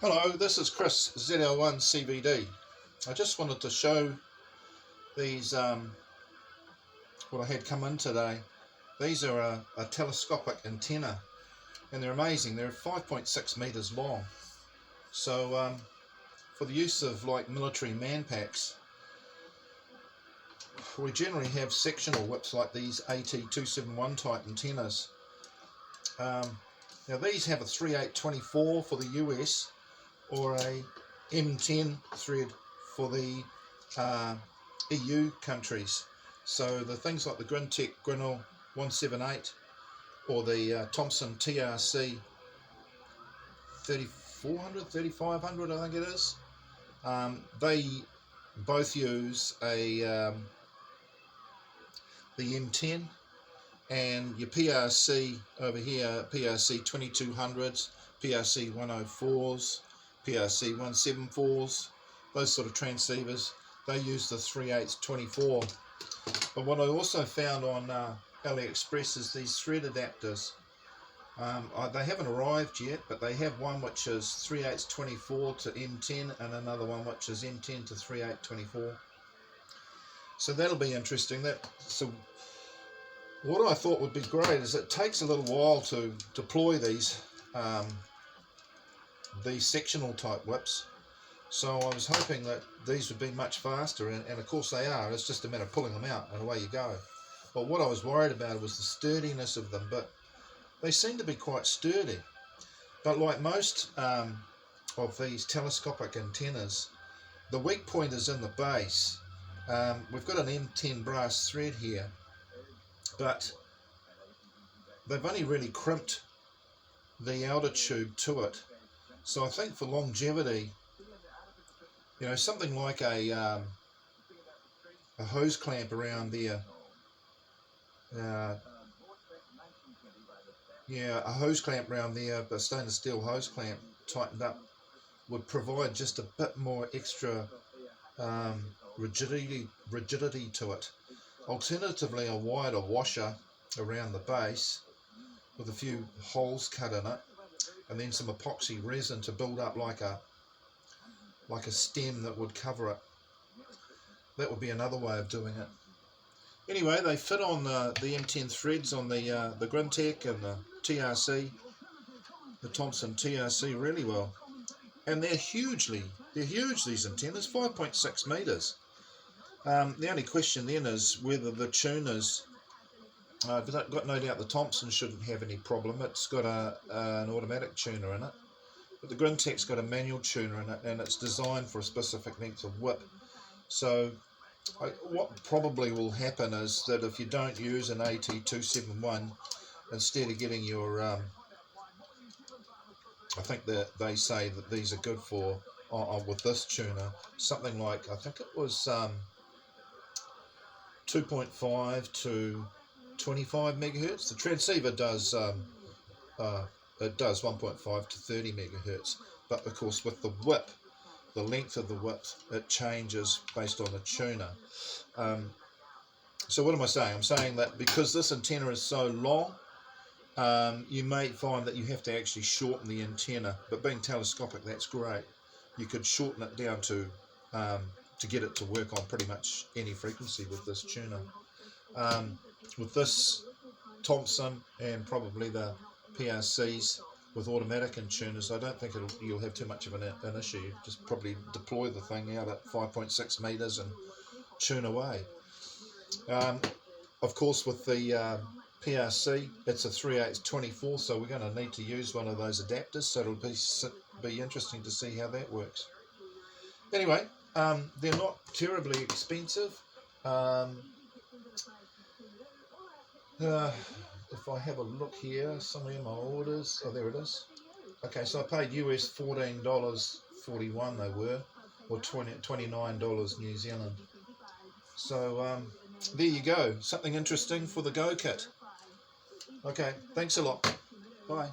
Hello, this is Chris ZL1CVD. I just wanted to show these, what I had come in today. These are a telescopic antenna, and they're amazing. They're 5.6 meters long. So for the use of like military manpacks, we generally have sectional whips like these AT-271 type antennas. Now these have a 3824 for the US, or a M10 thread for the EU countries. So the things like the Grintech Grinnell 178 or the Thomson TRC 3400, 3500 I think it is, they both use a the M10, and your PRC over here, PRC 2200s, PRC 104s, PRC 174s, those sort of transceivers, they use the 3/824. But what I also found on AliExpress is these thread adapters. They haven't arrived yet, but they have one which is 3/824 to M10 and another one which is M10 to 3/824. So that'll be interesting. So what I thought would be great is it takes a little while to deploy these sectional type whips, so I was hoping that these would be much faster, and of course they are. It's just a matter of pulling them out and away you go. But what I was worried about was the sturdiness of them, but they seem to be quite sturdy. But like most of these telescopic antennas, the weak point is in the base. We've got an M10 brass thread here, but they've only really crimped the outer tube to it. So I think for longevity, you know, something like a hose clamp around there, a hose clamp around there, a stainless steel hose clamp tightened up, would provide just a bit more extra rigidity to it. Alternatively, a wider washer around the base with a few holes cut in it, and then some epoxy resin to build up like a stem that would cover it. That would be another way of doing it. Anyway, they fit on the M10 threads on the Grintech and the TRC, the Thomson TRC, really well. And they're huge, these antennas, 5.6 meters. The only question then is whether the tuners, I've got no doubt the Thomson shouldn't have any problem. It's got an automatic tuner in it, but the Grintech's got a manual tuner in it, and it's designed for a specific length of whip. So what probably will happen is that if you don't use an AT-271, instead of getting your, I think that they say that these are good for, with this tuner, something like, I think it was 2.5 to 25 megahertz. The transceiver does it does 1.5 to 30 megahertz, but of course with the whip, the length of the whip, it changes based on the tuner. So what am I saying? I'm saying that because this antenna is so long, you may find that you have to actually shorten the antenna, but being telescopic, that's great. You could shorten it down to get it to work on pretty much any frequency with this tuner. With this Thomson and probably the PRCs with automatic and tuners, I don't think you'll have too much of an issue. You just probably deploy the thing out at 5.6 meters and tune away. Of course, with the PRC, it's a 3/824, so we're going to need to use one of those adapters, so it'll be interesting to see how that works. Anyway, they're not terribly expensive. If I have a look here, somewhere in my orders, oh there it is. Okay, so I paid US $14.41 they were, or $29 New Zealand. So there you go, something interesting for the Go Kit. Okay, thanks a lot. Bye.